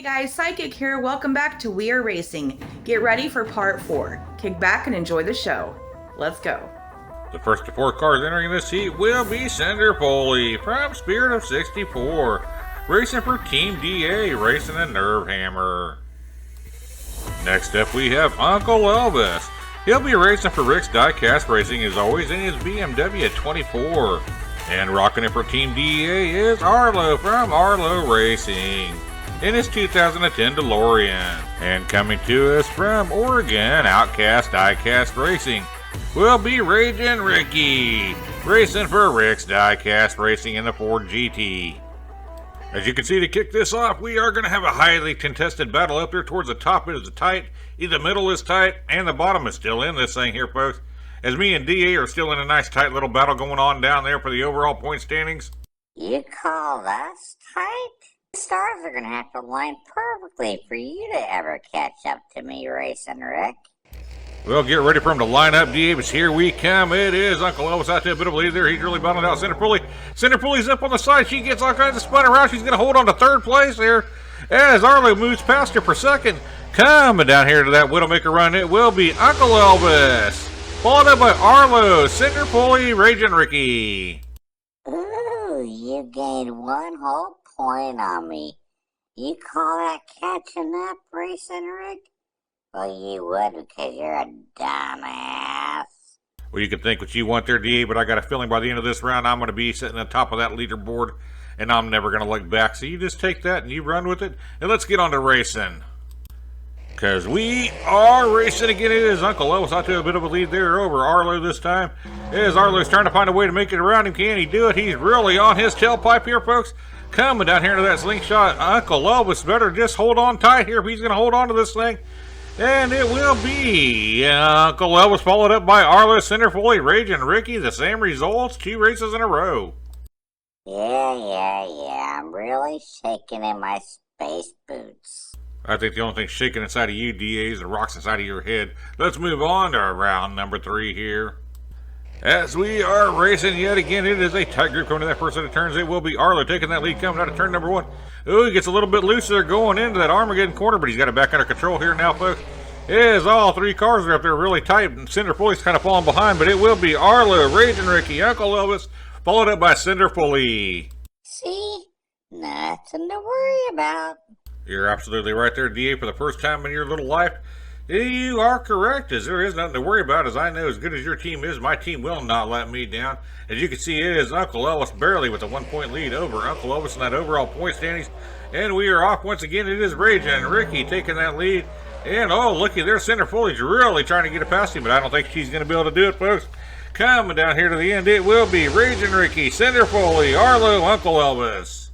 Hey guys, Psychic here. Welcome back to W.A.R Racing. Get ready for part 4. Kick back and enjoy the show. Let's go. The first of 4 cars entering this heat will be Cinder Foley from Spirit of 64, racing for Team DA, racing a Nerve Hammer. Next up we have Uncle Elvis. He'll be racing for Rick's Diecast Racing as always in his BMW 24. And rocking it for Team DA is Arlo from Arlo Racing in his 2010 DeLorean. And coming to us from Oregon, Outcast Diecast Racing will be Raging Ricky, racing for Rick's Diecast Racing in the Ford GT. As you can see, to kick this off, we are going to have a highly contested battle up there towards the top. It is tight, the middle is tight, and the bottom is still in this thing here, folks. As me and DA are still in a nice tight little battle going on down there for the overall point standings. You call us tight? The stars are going to have to line perfectly for you to ever catch up to me, Racing Rick. Well, get ready for him to line up, DA, but here we come. It is Uncle Elvis out to a bit of a lead there. He's really battling out Cinder Foley. Cinder Foley's up on the side. She gets all kinds of spun around. She's going to hold on to third place here as Arlo moves past her for second. Coming down here to that Widowmaker run, it will be Uncle Elvis, followed up by Arlo, Cinder Foley, Raging Ricky. Ooh, you gained one whole point on me. You call that catching up, Racing Rick? Well, you would because you're a dumbass. Well, you can think what you want there, DA, but I got a feeling by the end of this round I'm going to be sitting on top of that leaderboard, and I'm never going to look back. So you just take that and you run with it, and let's get on to racing. Because we are racing again. It is Uncle Elvis out to a bit of a lead there over Arlo this time. As Arlo's trying to find a way to make it around him. Can he do it? He's really on his tailpipe here, folks. Coming down here to that slingshot. Uncle Elvis better just hold on tight here if he's going to hold on to this thing. And it will be Uncle Elvis followed up by Arlo, Cinder Foley, Raging Ricky. The same results, 2 races in a row. Yeah. I'm really shaking in my space boots. I think the only thing shaking inside of you, DA, is the rocks inside of your head. Let's move on to round number 3 here. As we are racing yet again, it is a tight group coming to that first set of turns. It will be Arlo taking that lead coming out of turn number 1. Ooh, he gets a little bit looser going into that Armageddon corner, but he's got it back under control here now, folks. As all 3 cars are up there really tight, and Cinder Foley's kind of falling behind, but it will be Arlo, Raging Ricky, Uncle Elvis, followed up by Cinder Foley. See? Nothing to worry about. You're absolutely right there, DA. For the first time in your little life, you are correct, as there is nothing to worry about. As I know, as good as your team is, my team will not let me down. As you can see, it is Uncle Elvis barely with a 1-point lead over Uncle Elvis in that overall point standings. And we are off once again. It is Raging Ricky taking that lead. And oh, looky there, Cinder Foley's really trying to get it past him, but I don't think she's going to be able to do it, folks. Coming down here to the end, it will be Raging Ricky, Cinder Foley, Arlo, Uncle Elvis.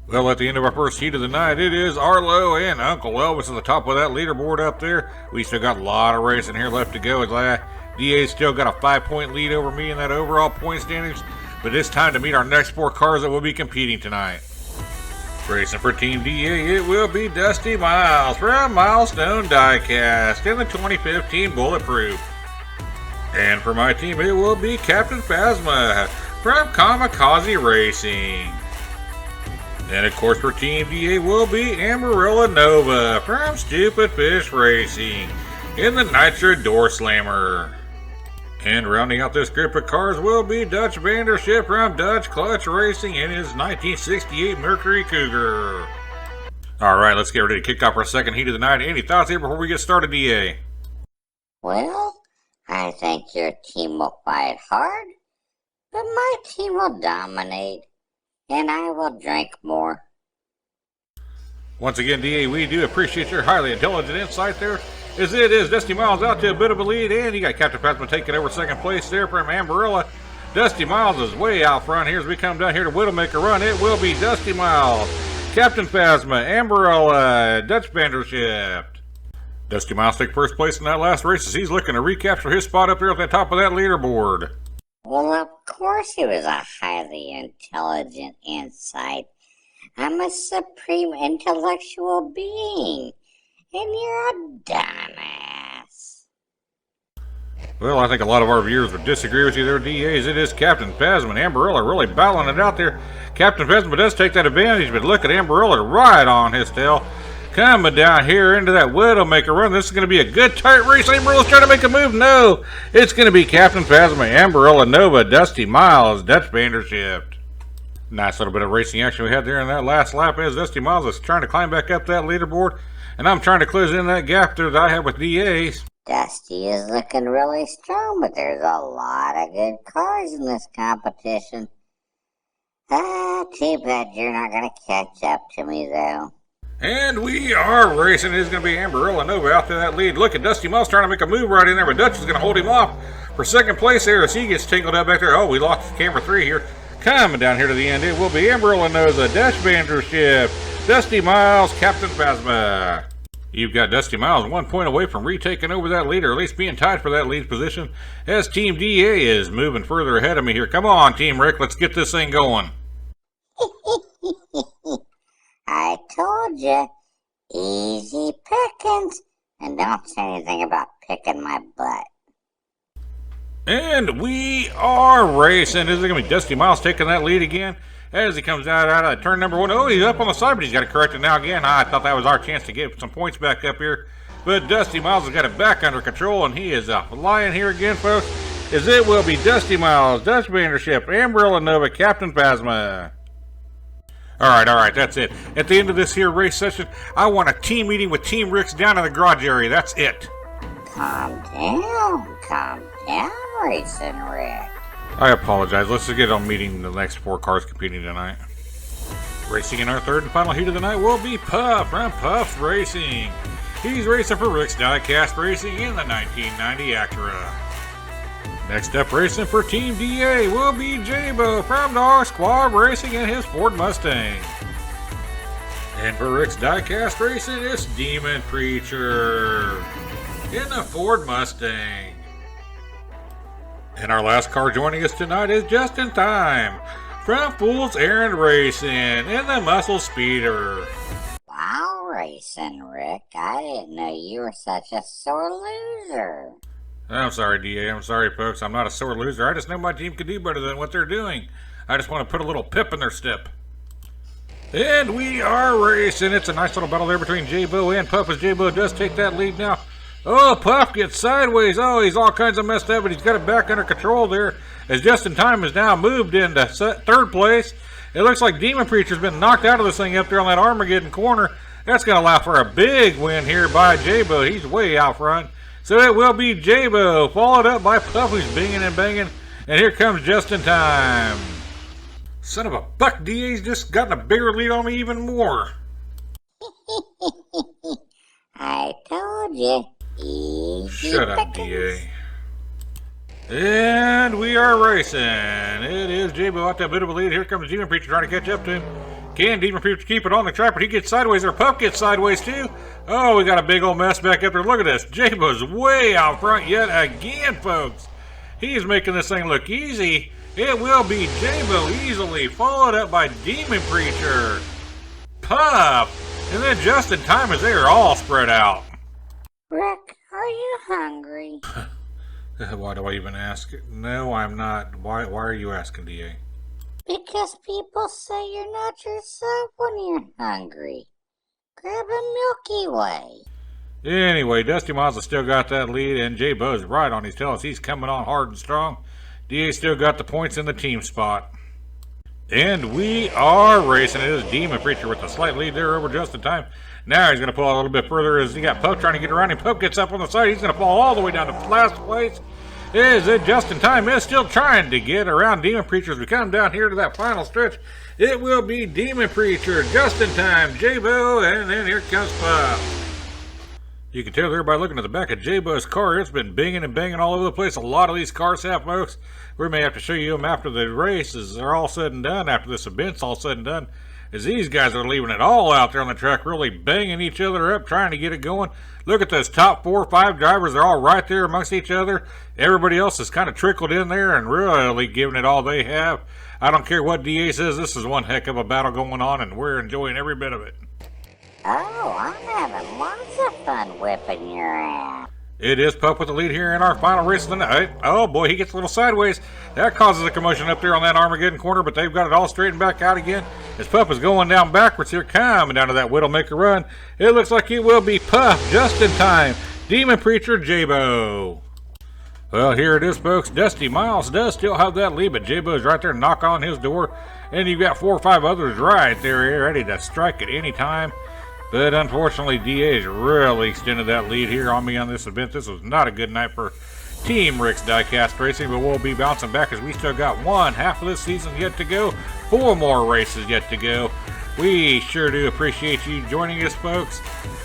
Well, at the end of our first heat of the night, it is Arlo and Uncle Elvis at the top of that leaderboard up there. We still got a lot of racing here left to go. As DA's still got a 5-point lead over me in that overall point standings. But it's time to meet our next 4 cars that will be competing tonight. Racing for Team DA, it will be Dusty Miles from Milestone Diecast in the 2015 Bulletproof. And for my team, it will be Captain Phasma from Kamikaze Racing. And of course for Team DA will be Amarillo Nova from Stupid Fish Racing in the Nitro Door Slammer. And rounding out this group of cars will be Dutch Vandership from Dutch Clutch Racing in his 1968 Mercury Cougar. Alright, let's get ready to kick off our second heat of the night. Any thoughts here before we get started, DA? Well, I think your team will fight hard, but my team will dominate. And I will drink more. Once again, DA, we do appreciate your highly intelligent insight there. As it is Dusty Miles out to a bit of a lead, and you got Captain Phasma taking over second place there from Amberella. Dusty Miles is way out front here as we come down here to Widowmaker Run. It will be Dusty Miles, Captain Phasma, Amberella, Dutch Vandership. Dusty Miles took first place in that last race as he's looking to recapture his spot up there at the top of that leaderboard. Well, of course he was a highly intelligent insight. I'm a supreme intellectual being, and you're a dumbass. Well, I think a lot of our viewers would disagree with you there, DAs. It is Captain Phasma and Amberella really battling it out there. Captain Phasma does take that advantage, but look at Amberella right on his tail. Coming down here into that Widowmaker run. This is going to be a good tight race. Amberella's trying to make a move. No, it's going to be Captain Phasma, Amberella, Nova, Dusty Miles, Dutch Vandershift. Nice little bit of racing action we had there in that last lap as Dusty Miles is trying to climb back up that leaderboard. And I'm trying to close in that gap there that I have with DAs. Dusty is looking really strong, but there's a lot of good cars in this competition. Too bad you're not going to catch up to me, though. And we are racing. It's going to be Amberella Nova out there that lead. Look at Dusty Miles trying to make a move right in there, but Dutch is going to hold him off for second place there as he gets tangled up back there. Oh, we lost camera 3 here. Coming down here to the end, it will be Amberella Nova, Dutch Vandershift, Dusty Miles, Captain Phasma. You've got Dusty Miles 1 point away from retaking over that lead, or at least being tied for that lead position, as Team DA is moving further ahead of me here. Come on, Team Rick, let's get this thing going. I told you, easy pickings, and don't say anything about picking my butt. And we are racing. Is it going to be Dusty Miles taking that lead again as he comes out of turn number 1? Oh, he's up on the side, but he's got to correct it now again. I thought that was our chance to get some points back up here. But Dusty Miles has got it back under control, and he is lying here again, folks. As it will be Dusty Miles, Dutch Vandershift, Amberella Nova, Captain Phasma. All right, that's it. At the end of this here race session, I want a team meeting with Team Ricks down in the garage area. That's it. Calm down, Racing Rick. I apologize. Let's just get on meeting the next 4 cars competing tonight. Racing in our third and final heat of the night will be Puff from Puff's Racing. He's racing for Rick's Diecast Racing in the 1990 Acura. Next up, racing for Team DA will be Jabo from Dog Squad Racing in his Ford Mustang. And for Rick's Diecast Racing, it's Demon Preacher in the Ford Mustang. And our last car joining us tonight is Just in Time from Fool's Errand Racing in the Muscle Speeder. Wow, Racing Rick, I didn't know you were such a sore loser. I'm sorry, DA. I'm sorry, folks. I'm not a sore loser. I just know my team can do better than what they're doing. I just want to put a little pip in their step. And we are racing. It's a nice little battle there between J-Bo and Puff as J-Bo does take that lead now. Oh, Puff gets sideways. Oh, he's all kinds of messed up, but he's got it back under control there as Just in Time has now moved into third place. It looks like Demon Preacher's been knocked out of this thing up there on that Armageddon corner. That's going to allow for a big win here by J-Bo. He's way out front. So it will be J-Bo, followed up by Puff, who's banging and banging. And here comes Just in Time. Son of a buck, DA's just gotten a bigger lead on me even more. I told you. Easy Shut up, pickings. DA. And we are racing. It is J-Bo out that bit of a lead. Here comes Demon Preacher trying to catch up to him. Can Demon Preacher keep it on the track, but he gets sideways there. Puff gets sideways too. Oh, we got a big old mess back up there. Look at this. J-Bo's way out front yet again, folks. He's making this thing look easy. It will be J-Bo easily, followed up by Demon Preacher, Puff, and then Just in Time as they are all spread out. Rick, are you hungry? Why do I even ask? No, I'm not. Why are you asking, DA? Because people say you're not yourself when you're hungry. Grab a Milky Way. Anyway, Dusty Miles has still got that lead, and J-Bo's right on his tail as he's coming on hard and strong. DA still got the points in the team spot. And we are racing. It is Demon Preacher with a slight lead there over Just in Time. Now he's going to pull out a little bit further as he got Puff trying to get around him. Puff gets up on the side. He's going to fall all the way down to last place. Is it Just in Time is still trying to get around Demon Preacher as we come down here to that final stretch. It will be Demon Preacher, Just in Time, J-Bo, and then here comes Puff. You can tell there by looking at the back of J-Bo's car. It's been banging and banging all over the place. A lot of these cars have, folks. We may have to show you them after the races are all said and done, after this event's all said and done, as these guys are leaving it all out there on the track, really banging each other up, trying to get it going. Look at those top 4 or 5 drivers. They're all right there amongst each other. Everybody else has kind of trickled in there and really giving it all they have. I don't care what DA says. This is one heck of a battle going on, and we're enjoying every bit of it. Oh, I'm having lots of fun whipping your ass. It is Pup with the lead here in our final race of the night. Oh boy, he gets a little sideways. That causes a commotion up there on that Armageddon corner, but they've got it all straightened back out again. As Pup is going down backwards here, coming down to that Widowmaker run. It looks like it will be Pup just in time. Demon Preacher J-Bo. Well, here it is, folks. Dusty Miles does still have that lead, but J-Bo's right there knock on his door. And you've got 4 or 5 others right there ready to strike at any time. But unfortunately, DA has really extended that lead here on me on this event. This was not a good night for Team Rick's Diecast Racing, but we'll be bouncing back as we still got one half of this season yet to go. 4 more races yet to go. We sure do appreciate you joining us, folks.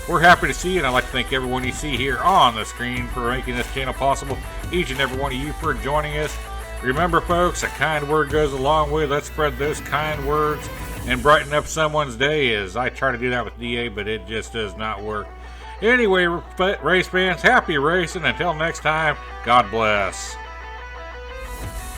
We're happy to see you, and I'd like to thank everyone you see here on the screen for making this channel possible. Each and every one of you for joining us. Remember, folks, a kind word goes a long way. Let's spread those kind words and brighten up someone's day, as I try to do that with DA, but it just does not work. Anyway, race fans, happy racing. Until next time, God bless.